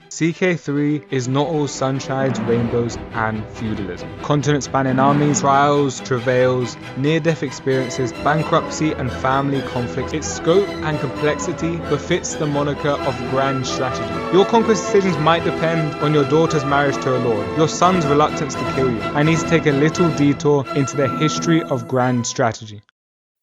CK3 is not all sunshines, rainbows, and feudalism. Continent-spanning armies, trials, travails, near-death experiences, bankruptcy, and family conflicts. Its scope and complexity befits the moniker of grand strategy. Your conquest decisions might depend on your daughter's marriage to a lord, your son's reluctance to kill you. I need to take a little detour into the history of grand strategy.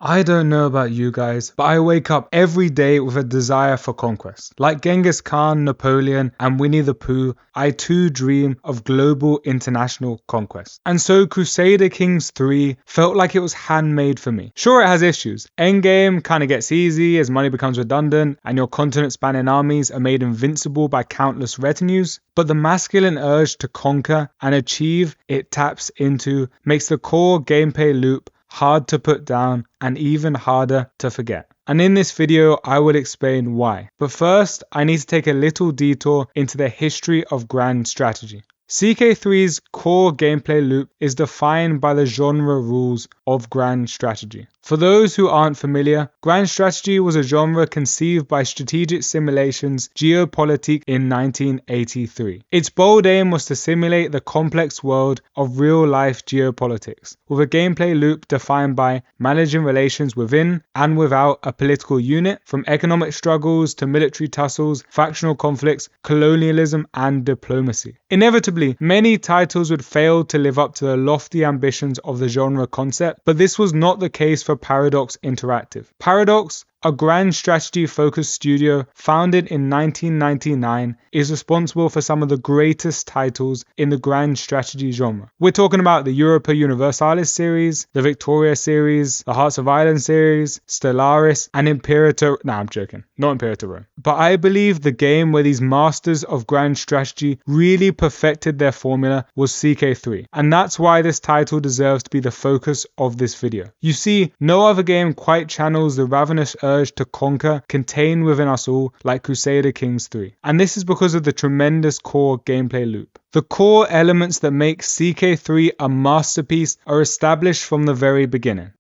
I don't know about you guys, but I wake up every day with a desire for conquest. Like Genghis Khan, Napoleon, and Winnie the Pooh, I too dream of global international conquest. And so Crusader Kings 3 felt like it was handmade for me. Sure, it has issues. Endgame kinda gets easy as money becomes redundant and your continent-spanning armies are made invincible by countless retinues, but the masculine urge to conquer and achieve it taps into makes the core gameplay loop hard to put down and even harder to forget. And in this video, I will explain why. But first, I need to take a little detour into the history of grand strategy. CK3's core gameplay loop is defined by the genre rules of grand strategy. For those who aren't familiar, grand strategy was a genre conceived by Strategic Simulations Geopolitique in 1983. Its bold aim was to simulate the complex world of real-life geopolitics, with a gameplay loop defined by managing relations within and without a political unit, from economic struggles to military tussles, factional conflicts, colonialism, and diplomacy. Inevitably, many titles would fail to live up to the lofty ambitions of the genre concept, but this was not the case for Paradox Interactive. Paradox, a grand strategy focused studio founded in 1999, is responsible for some of the greatest titles in the grand strategy genre. We're talking about the Europa Universalis series, the Victoria series, the Hearts of Ireland series, Stellaris, and Imperator. Nah, I'm joking. Not Imperator Rome. But I believe the game where these masters of grand strategy really perfected their formula was CK3. And that's why this title deserves to be the focus of this video. You see, no other game quite channels the ravenous urge to conquer contained within us all like Crusader Kings 3. And this is because of the tremendous core gameplay loop. The core elements that make CK3 a masterpiece are established from the very beginning.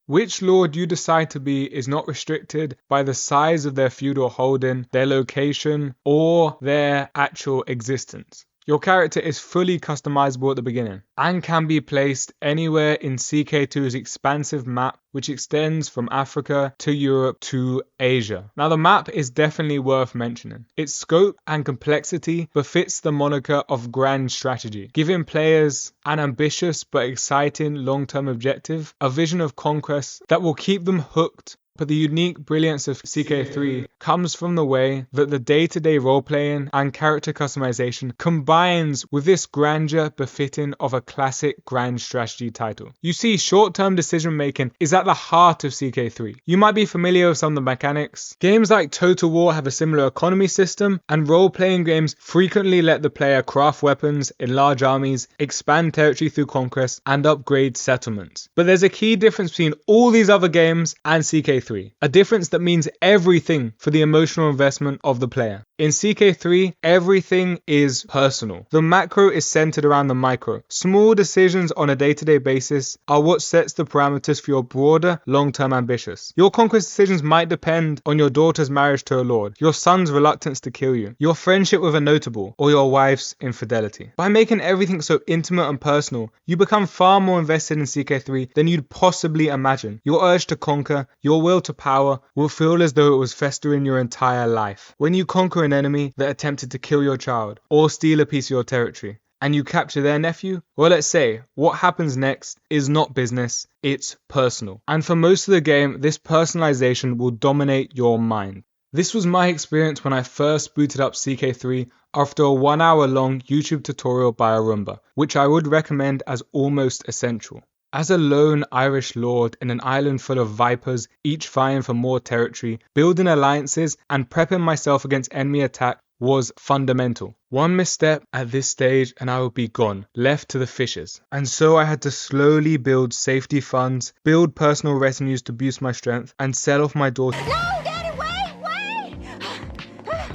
Which lord you decide to be is not restricted by the size of their feudal holding, their location, or their actual existence. Your character is fully customizable at the beginning and can be placed anywhere in CK2's expansive map, which extends from Africa to Europe to Asia. Now the map is definitely worth mentioning. Its scope and complexity befits the moniker of grand strategy, giving players an ambitious but exciting long-term objective, a vision of conquest that will keep them hooked. But the unique brilliance of CK3 comes from the way that the day-to-day role-playing and character customization combines with this grandeur befitting of a classic grand strategy title. You see, short-term decision-making is at the heart of CK3. You might be familiar with some of the mechanics. Games like Total War have a similar economy system, and role-playing games frequently let the player craft weapons, enlarge armies, expand territory through conquest, and upgrade settlements. But there's a key difference between all these other games and CK3. A difference that means everything for the emotional investment of the player. In CK3, everything is personal. The macro is centered around the micro. Small decisions on a day-to-day basis are what sets the parameters for your broader, long-term ambitions. Your conquest decisions might depend on your daughter's marriage to a lord, your son's reluctance to kill you, your friendship with a notable, or your wife's infidelity. By making everything so intimate and personal, you become far more invested in CK3 than you'd possibly imagine. Your urge to conquer, your will to power, will feel as though it was festering your entire life. When you conquer an enemy that attempted to kill your child or steal a piece of your territory, and you capture their nephew, well, let's say what happens next is not business, it's personal. And for most of the game, this personalization will dominate your mind. This was my experience when I first booted up CK3 after a 1 hour long YouTube tutorial by Arumba, which I would recommend as almost essential. As a lone Irish lord in an island full of vipers, each vying for more territory, building alliances and prepping myself against enemy attack was fundamental. One misstep at this stage and I would be gone, left to the fishes. And so I had to slowly build safety funds, build personal retinues to boost my strength, and sell off my daughter. No, Daddy, wait!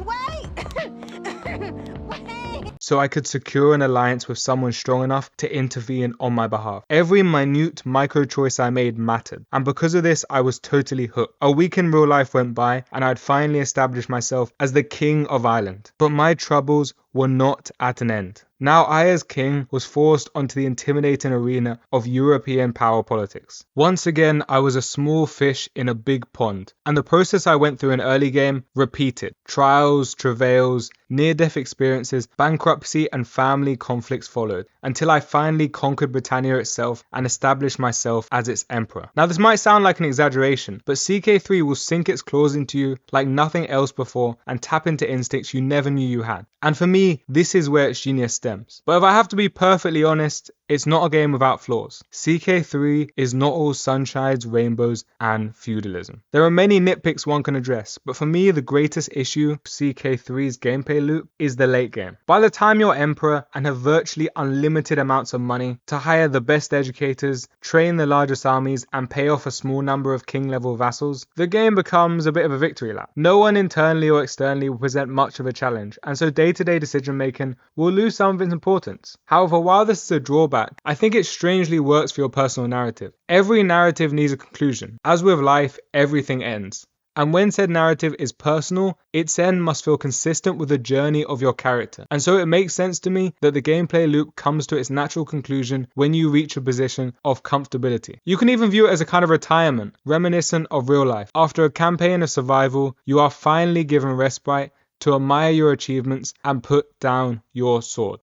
Wait! so I could secure an alliance with someone strong enough to intervene on my behalf. Every minute micro choice I made mattered, and because of this I was totally hooked. A week in real life went by and I'd finally established myself as the king of Ireland. But my troubles were not at an end. Now I as king was forced onto the intimidating arena of European power politics. Once again, I was a small fish in a big pond, and the process I went through in early game repeated. Trials, travails, near-death experiences, bankruptcy and family conflicts followed, until I finally conquered Britannia itself and established myself as its emperor. Now this might sound like an exaggeration, but CK3 will sink its claws into you like nothing else before and tap into instincts you never knew you had. And for me, this is where its genius stems. But if I have to be perfectly honest, it's not a game without flaws. CK3 is not all sunshines, rainbows, and feudalism. There are many nitpicks one can address, but for me the greatest issue of CK3's gameplay loop is the late game. By the time you're emperor and have virtually unlimited amounts of money to hire the best educators, train the largest armies, and pay off a small number of king level vassals, the game becomes a bit of a victory lap. No one internally or externally will present much of a challenge, and so day-to-day decision making will lose some of its importance. However, while this is a drawback, I think it strangely works for your personal narrative. Every narrative needs a conclusion. As with life, everything ends. And when said narrative is personal, its end must feel consistent with the journey of your character. And so it makes sense to me that the gameplay loop comes to its natural conclusion when you reach a position of comfortability. You can even view it as a kind of retirement, reminiscent of real life. After a campaign of survival, you are finally given respite to admire your achievements and put down your sword.